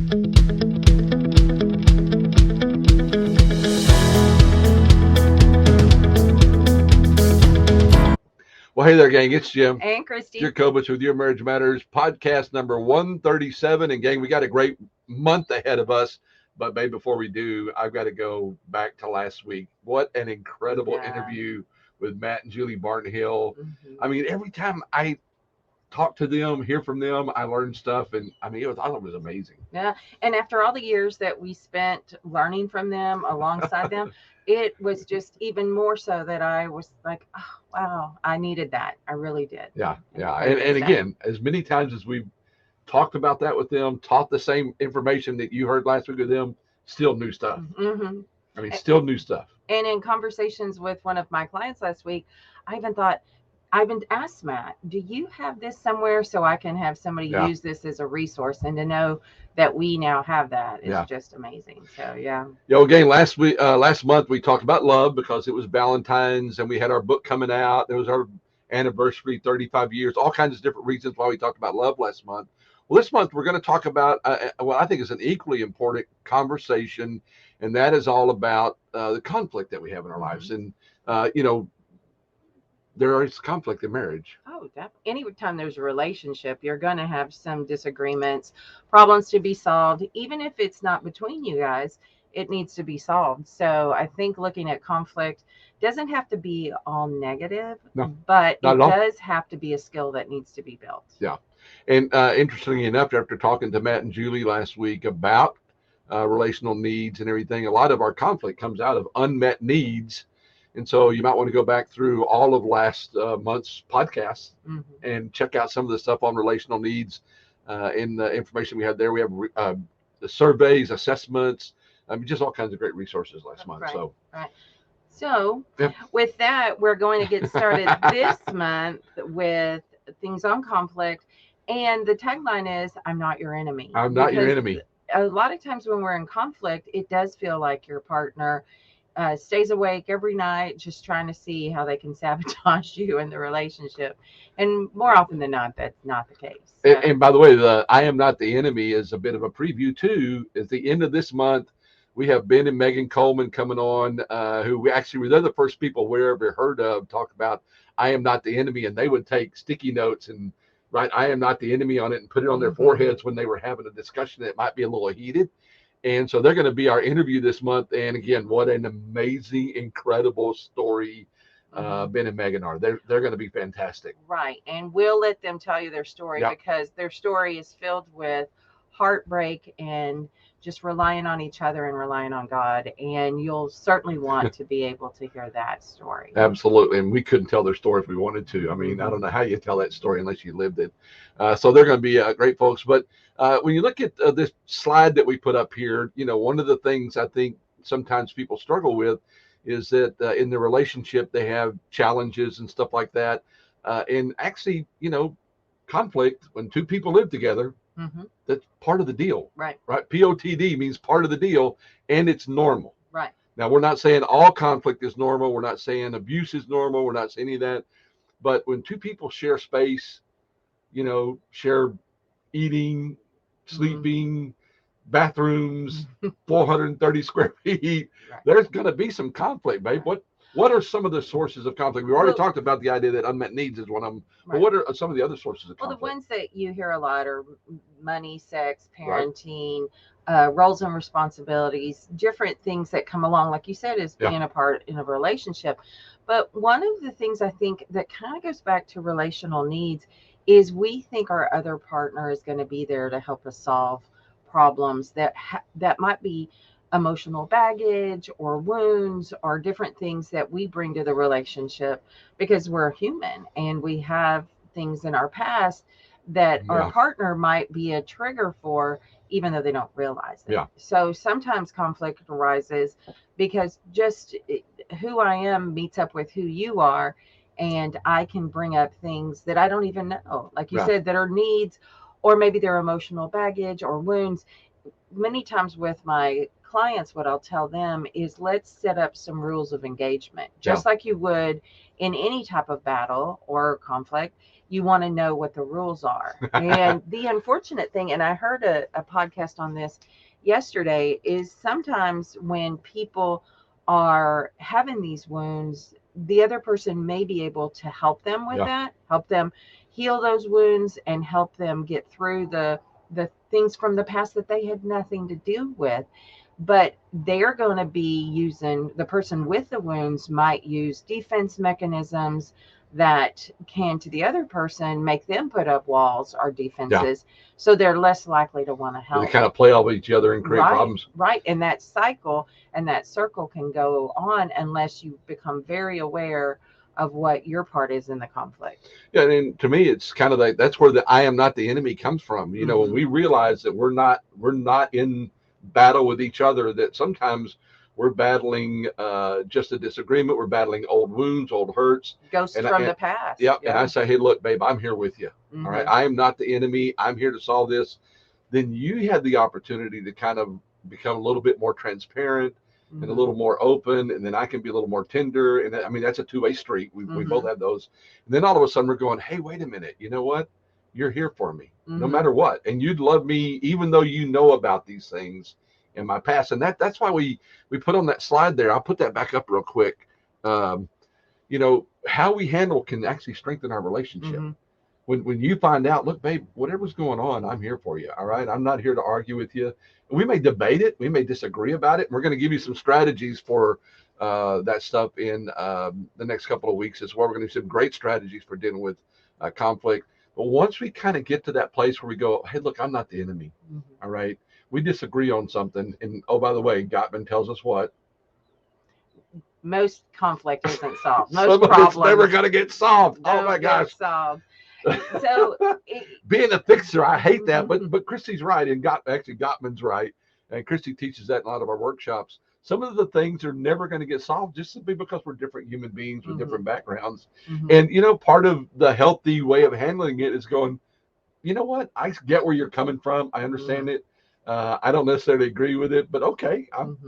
Well, hey there, gang. It's Jim. And Christy. Jacobus with Your Marriage Matters, podcast number 137. And, gang, we got a great month ahead of us. But, babe, before we do, I've got to go back to last week. What an incredible interview with Matt and Julie Barnhill. Mm-hmm. I mean, every time I talk to them, hear from them, I learn stuff. And, I mean, I thought it was amazing. Yeah. And after all the years that we spent learning from them, alongside them, it was just even more so that I was like, oh, wow, I needed that. I really did. Yeah. And again, as many times as we've talked about that with them, taught the same information that you heard last week with them, still new stuff. Mm-hmm. I mean, still new stuff. And in conversations with one of my clients last week, I even asked Matt, do you have this somewhere so I can have somebody use this as a resource? And to know that we now have that is just amazing. So, yeah. Again, last month we talked about love because it was Valentine's and we had our book coming out. It was our anniversary, 35 years, all kinds of different reasons why we talked about love last month. Well, this month we're going to talk about what I think is an equally important conversation, and that is all about the conflict that we have in our lives. And, there is conflict in marriage. Oh, definitely. Anytime there's a relationship, you're going to have some disagreements, problems to be solved. Even if it's not between you guys, it needs to be solved. So I think looking at conflict doesn't have to be all negative, but it does have to be a skill that needs to be built. Yeah. And interestingly enough, after talking to Matt and Julie last week about relational needs and everything, a lot of our conflict comes out of unmet needs. And so you might want to go back through all of last month's podcasts and check out some of the stuff on relational needs in the information we had there. We have the surveys, assessments, just all kinds of great resources last month. So with that, we're going to get started this month with things on conflict. And the tagline is, I'm not your enemy. I'm not your enemy. A lot of times when we're in conflict, it does feel like your partner stays awake every night just trying to see how they can sabotage you in the relationship. And more often than not, that's not the case. So. And by the way, the I am not the enemy is a bit of a preview too. At the end of this month, we have Ben and Megan Coleman coming on, who they're the first people we ever heard of talk about I am not the enemy. And they would take sticky notes and write I am not the enemy on it and put it on their foreheads when they were having a discussion that might be a little heated. And so they're going to be our interview this month. And again, what an amazing, incredible story Ben and Megan are. They're going to be fantastic. Right. And we'll let them tell you their story because their story is filled with heartbreak and just relying on each other and relying on God. And you'll certainly want to be able to hear that story. Absolutely. And we couldn't tell their story if we wanted to. I mean, I don't know how you tell that story unless you lived it. So they're going to be great folks. But when you look at this slide that we put up here, one of the things I think sometimes people struggle with is that in the relationship, they have challenges and stuff like that. And actually, conflict, when two people live together, that's part of the deal. Right. POTD means part of the deal, and it's normal. Right. Now, we're not saying all conflict is normal. We're not saying abuse is normal. We're not saying any of that. But when two people share space, share eating, sleeping, bathrooms, 430 square feet, there's going to be some conflict, babe. What are some of the sources of conflict? We already talked about the idea that unmet needs is one of them. But what are some of the other sources of conflict? Well, the ones that you hear a lot are money, sex, parenting, roles and responsibilities, different things that come along, like you said, as being a part in a relationship. But one of the things I think that kind of goes back to relational needs is we think our other partner is going to be there to help us solve problems that might be emotional baggage or wounds or different things that we bring to the relationship because we're human and we have things in our past that our partner might be a trigger for, even though they don't realize it. So sometimes conflict arises because just who I am meets up with who you are, and I can bring up things that I don't even know, like you said, that are needs, or maybe they're emotional baggage or wounds. Many times with my clients, what I'll tell them is let's set up some rules of engagement, just like you would in any type of battle or conflict. you want to know what the rules are. And the unfortunate thing, and I heard a podcast on this yesterday, is sometimes when people are having these wounds, the other person may be able to help them with that, help them heal those wounds and help them get through the things from the past that they had nothing to do with. But they're going to be using, the person with the wounds might use defense mechanisms that can, to the other person, make them put up walls or defenses. So they're less likely to want to help. They kind of play off each other and create problems. Right. And that cycle and that circle can go on unless you become very aware of what your part is in the conflict. Yeah, and to me, it's kind of like that's where the "I am not the enemy" comes from. You know, when we realize that we're not in battle with each other, that sometimes we're battling just a disagreement, we're battling old wounds, old hurts, ghosts from the past. Yep. And I say, hey, look, babe, I'm here with you. All right, I am not the enemy. I'm here to solve this. Then you have the opportunity to kind of become a little bit more transparent and a little more open, and then I can be a little more tender. And I mean, that's a two-way street. We both have those. And then all of a sudden we're going, hey, wait a minute. You know what? You're here for me no matter what. And you'd love me even though you know about these things in my past. And that's why we put on that slide there. I'll put that back up real quick. You know, how we handle can actually strengthen our relationship. When you find out, look, babe, whatever's going on, I'm here for you. All right. I'm not here to argue with you. We may debate it. We may disagree about it. We're going to give you some strategies for that stuff in the next couple of weeks as well. We're going to do some great strategies for dealing with conflict. But once we kind of get to that place where we go, hey, look, I'm not the enemy. All right. We disagree on something. And oh, by the way, Gottman tells us what? Most conflict isn't solved. Most problems never going to get solved. Oh my gosh. Solved. So being a fixer, I hate that, but Christy's right, and Gottman's right, and Christy teaches that in a lot of our workshops. Some of the things are never going to get solved just simply because we're different human beings with different backgrounds. And you know, part of the healthy way of handling it is going, you know what, I get where you're coming from. I understand it. I don't necessarily agree with it, but okay,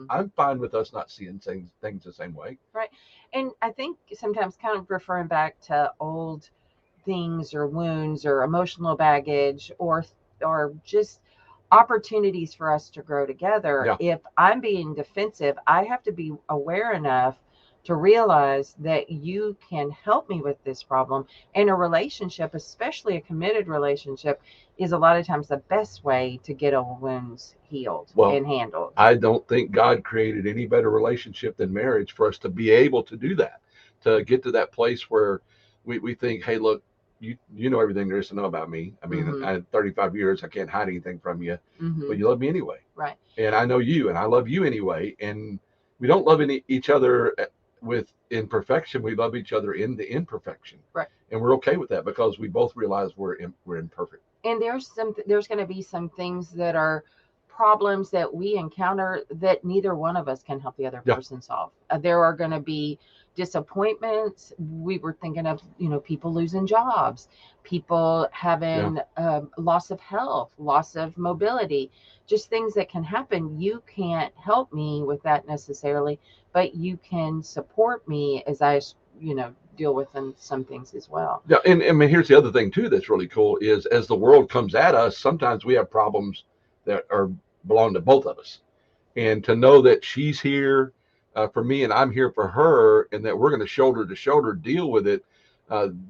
I'm fine with us not seeing things the same way. Right, and I think sometimes kind of referring back to old things or wounds or emotional baggage or just opportunities for us to grow together. If I'm being defensive, I have to be aware enough to realize that you can help me with this problem. And a relationship, especially a committed relationship, is a lot of times the best way to get old wounds healed and handled. I don't think God created any better relationship than marriage for us to be able to do that, to get to that place where we think, hey, look, you know everything there is to know about me. I mean, I had 35 years. I can't hide anything from you, but you love me anyway. Right. And I know you, and I love you anyway. And we don't love each other with imperfection. We love each other in the imperfection. Right. And we're okay with that because we both realize we're imperfect. And there's going to be some things that are problems that we encounter that neither one of us can help the other person solve. There are going to be disappointments. We were thinking of, people losing jobs, people having loss of health, loss of mobility, just things that can happen. You can't help me with that necessarily, but you can support me as I, deal with some things as well. Yeah. And I mean, here's the other thing too, that's really cool is as the world comes at us, sometimes we have problems that belong to both of us. And to know that she's here for me and I'm here for her, and that we're going to shoulder to shoulder deal with it,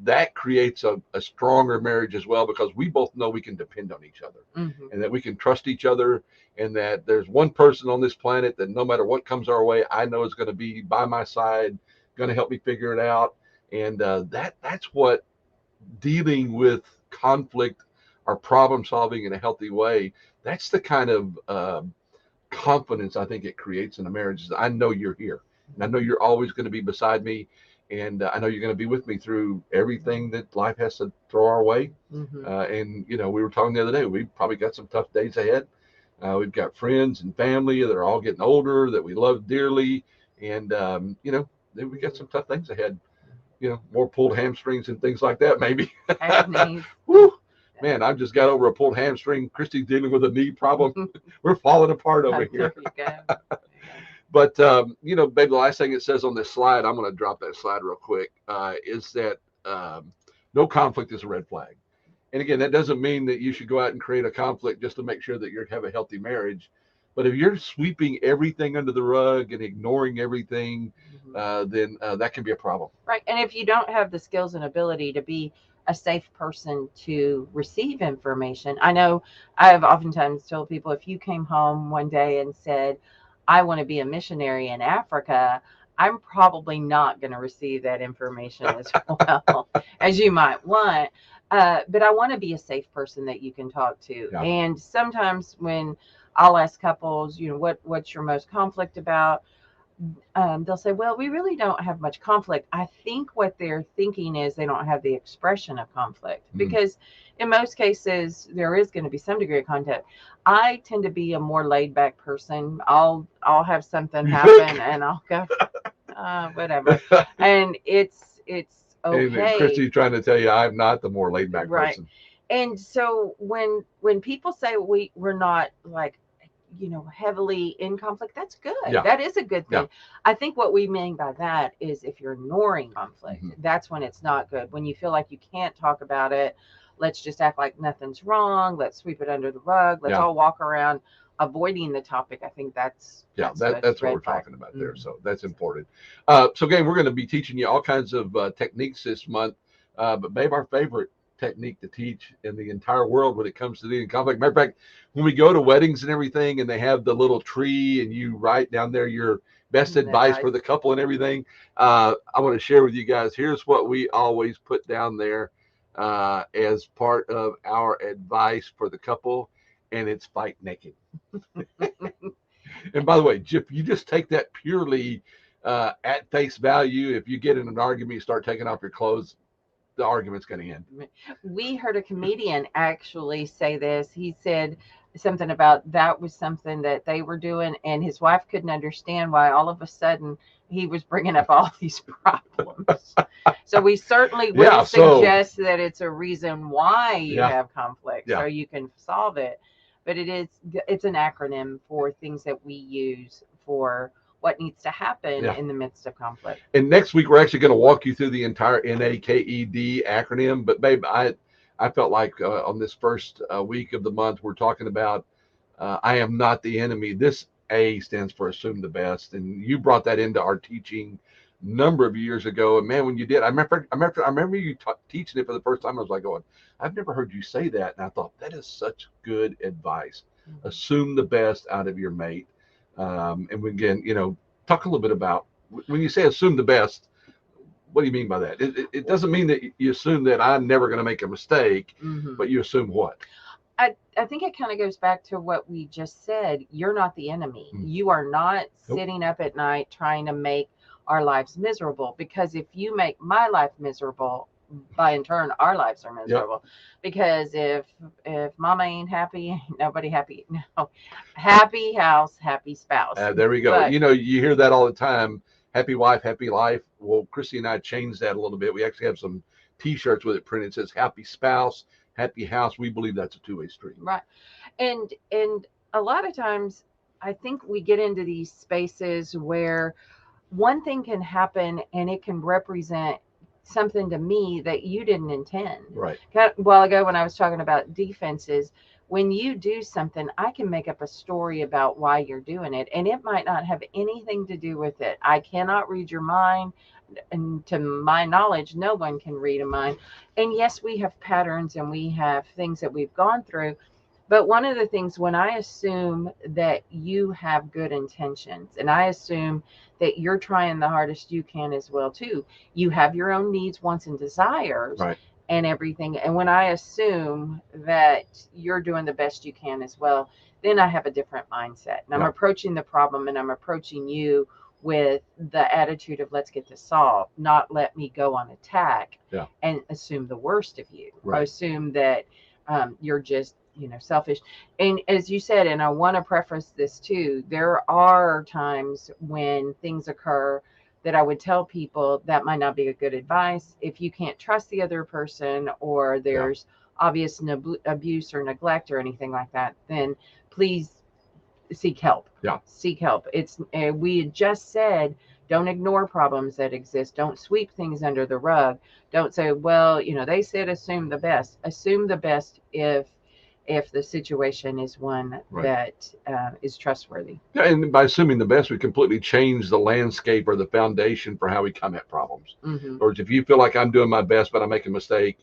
that creates a stronger marriage as well, because we both know we can depend on each other and that we can trust each other, and that there's one person on this planet that no matter what comes our way, I know is going to be by my side, going to help me figure it out. And that's what dealing with conflict or problem solving in a healthy way, that's the kind of confidence I think it creates in a marriage. I know you're here, and I know you're always going to be beside me, and I know you're going to be with me through everything that life has to throw our way. And we were talking the other day, we've probably got some tough days ahead. We've got friends and family that are all getting older that we love dearly, and we got some tough things ahead. More pulled hamstrings and things like that, maybe. Woo. Man, I just got over a pulled hamstring. Christy's dealing with a knee problem. We're falling apart over here. But, babe, the last thing it says on this slide, I'm going to drop that slide real quick, is that No conflict is a red flag. And again, that doesn't mean that you should go out and create a conflict just to make sure that you have a healthy marriage. But if you're sweeping everything under the rug and ignoring everything, then that can be a problem. Right. And if you don't have the skills and ability to be a safe person to receive information, I know I have oftentimes told people, if you came home one day and said, I want to be a missionary in Africa, I'm probably not going to receive that information as well as you might want. But I want to be a safe person that you can talk to. Yeah. And sometimes when I'll ask couples, what's your most conflict about? They'll say, well, we really don't have much conflict. I think what they're thinking is they don't have the expression of conflict, because in most cases there is going to be some degree of conflict. I tend to be a more laid back person. I'll have something happen and I'll go, whatever. And it's okay. And Christy's trying to tell you I'm not the more laid back person. And so when people say we're not like, heavily in conflict, that's good. Yeah. That is a good thing. Yeah. I think what we mean by that is if you're ignoring conflict, that's when it's not good. When you feel like you can't talk about it, let's just act like nothing's wrong. Let's sweep it under the rug. Let's all walk around avoiding the topic. I think that's that's what we're talking about there. So that's important. So again, we're going to be teaching you all kinds of techniques this month. But babe, our favorite technique to teach in the entire world when it comes to dealing with conflict. Matter of fact, when we go to weddings and everything, and they have the little tree, and you write down there your best advice for the couple and everything, I want to share with you guys. Here's what we always put down there as part of our advice for the couple, and it's fight naked. And by the way, Jip, you just take that purely at face value. If you get in an argument, you start taking off your clothes, the argument's going to end. We heard a comedian actually say this. He said something about that was something that they were doing, and his wife couldn't understand why all of a sudden he was bringing up all these problems. So we certainly wouldn't suggest that it's a reason why you have conflict, so you can solve it. But it's an acronym for things that we use for what needs to happen in the midst of conflict. And next week, we're actually going to walk you through the entire NAKED acronym. But babe, I felt like on this first week of the month, we're talking about I am not the enemy. This A stands for assume the best. And you brought that into our teaching a number of years ago. And man, when you did, I remember you teaching it for the first time. I was like going, I've never heard you say that. And I thought, that is such good advice. Assume the best out of your mate. And again, talk a little bit about when you say assume the best, what do you mean by that? It doesn't mean that you assume that I'm never going to make a mistake, but you assume what? I think it kind of goes back to what we just said. You're not the enemy. You are not sitting up at night trying to make our lives miserable, because if you make my life miserable, by in turn our lives are miserable. Because if mama ain't happy, ain't nobody happy. No, happy house, happy spouse. There we go. But, you hear that all the time, happy wife, happy life. Well, Christy and I changed that a little bit. We actually have some t-shirts with it printed. It says happy spouse, happy house. We believe that's a two-way street. Right. And a lot of times I think we get into these spaces where one thing can happen and it can represent something to me that you didn't intend. Right. A while ago when I was talking about defenses, when you do something, I can make up a story about why you're doing it, and it might not have anything to do with it. I cannot read your mind, and to my knowledge, no one can read a mind. And yes, we have patterns and we have things that we've gone through. But one of the things, when I assume that you have good intentions, and I assume that you're trying the hardest you can as well too, you have your own needs, wants, and desires, and everything. And when I assume that you're doing the best you can as well, then I have a different mindset. And I'm approaching the problem, and I'm approaching you with the attitude of let's get this solved, not let me go on attack and assume the worst of you. Or assume that you're just selfish. And as you said, and I want to preface this too, there are times when things occur that I would tell people that might not be a good advice. If you can't trust the other person, or there's obvious abuse or neglect or anything like that, then please seek help. Seek help. We had just said Don't ignore problems that exist. Don't sweep things under the rug. Don't say, well, they said assume the best. Assume the best if the situation is one that is trustworthy. Yeah, and by assuming the best, we completely change the landscape or the foundation for how we come at problems. Or if you feel like I'm doing my best, but I make a mistake,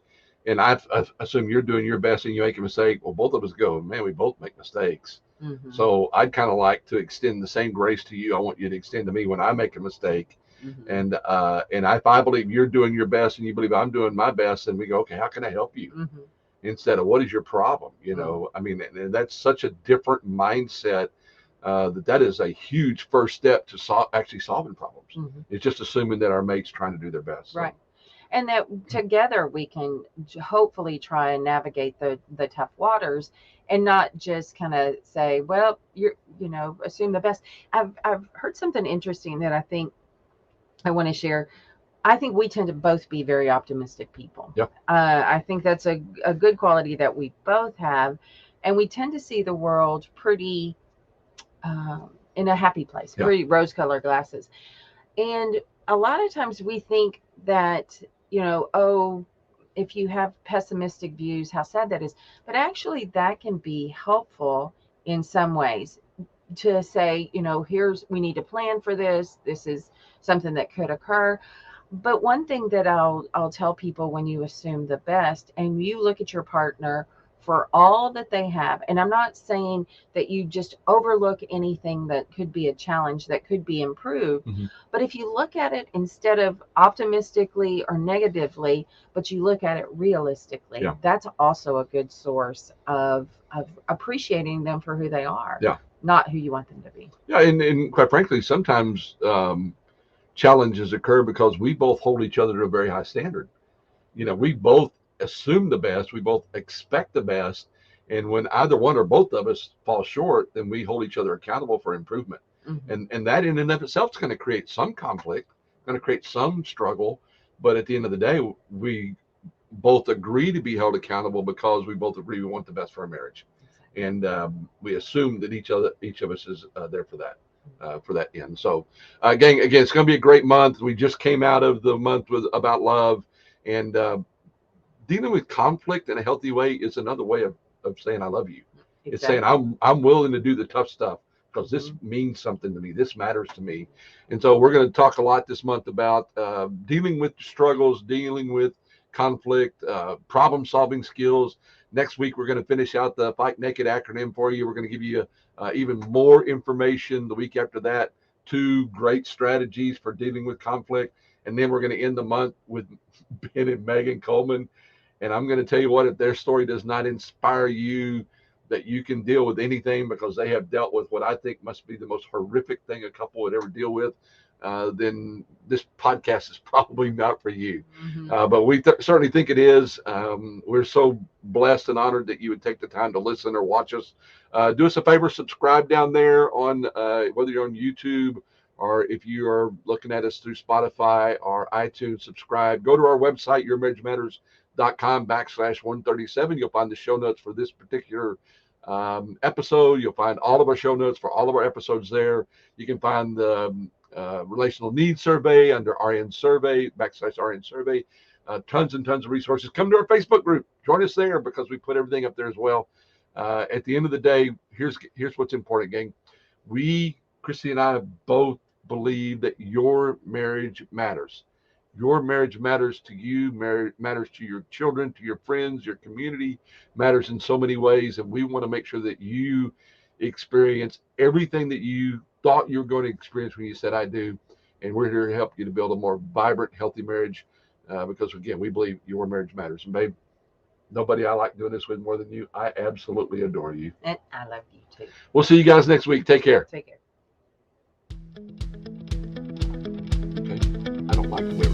and I assume you're doing your best and you make a mistake, well, both of us go, man, we both make mistakes. So I'd kind of like to extend the same grace to you. I want you to extend to me when I make a mistake. And if I believe you're doing your best and you believe I'm doing my best, then we go, okay, how can I help you? Instead of what is your problem? I mean, and that's such a different mindset. That is a huge first step to actually solving problems. It's just assuming that our mate's trying to do their best. Right. And that together we can hopefully try and navigate the tough waters and not just kind of say, well, assume the best. I've heard something interesting that I think I want to share. I think we tend to both be very optimistic people. Yeah. I think that's a good quality that we both have. And we tend to see the world pretty in a happy place, pretty rose-colored glasses. And a lot of times we think that, if you have pessimistic views, how sad that is. But actually that can be helpful in some ways to say, we need to plan for this. This is something that could occur. But one thing that I'll tell people when you assume the best and you look at your partner for all that they have, and I'm not saying that you just overlook anything that could be a challenge that could be improved, but if you look at it instead of optimistically or negatively, but you look at it realistically, that's also a good source of appreciating them for who they are, not who you want them to be. Yeah, and quite frankly, sometimes challenges occur because we both hold each other to a very high standard. We both assume the best, we both expect the best, and when either one or both of us fall short, then we hold each other accountable for improvement. And that in and of itself is going to create some conflict, going to create some struggle, but at the end of the day, we both agree to be held accountable because we both agree we want the best for our marriage, and we assume that each of us is there for that end. So again, it's going to be a great month. We just came out of the month about love, and dealing with conflict in a healthy way is another way of saying I love you. Exactly. It's saying I'm willing to do the tough stuff because this means something to me. This matters to me. And so we're going to talk a lot this month about dealing with struggles, dealing with conflict, problem solving skills. Next week, we're going to finish out the Fight Naked acronym for you. We're going to give you even more information the week after that, 2 great strategies for dealing with conflict. And then we're going to end the month with Ben and Megan Coleman. And I'm going to tell you what, if their story does not inspire you that you can deal with anything because they have dealt with what I think must be the most horrific thing a couple would ever deal with, then this podcast is probably not for you. But we certainly think it is. We're so blessed and honored that you would take the time to listen or watch us. Do us a favor, subscribe down there on whether you're on YouTube or if you are looking at us through Spotify or iTunes, subscribe. Go to our website, yourmarriagematters.com/137. You'll find the show notes for this particular episode. You'll find all of our show notes for all of our episodes there. You can find the relational needs survey under RN survey, /RN survey. Tons and tons of resources. Come to our Facebook group. Join us there because we put everything up there as well. At the end of the day, here's what's important, gang. Christy and I both believe that your marriage matters. Your marriage matters to you, matters to your children, to your friends, your community, matters in so many ways. And we want to make sure that you experience everything that you thought you were going to experience when you said I do. And we're here to help you to build a more vibrant, healthy marriage because, again, we believe your marriage matters. And, babe, nobody I like doing this with more than you. I absolutely adore you. And I love you, too. We'll see you guys next week. Take care. Take care. Okay. I don't like the way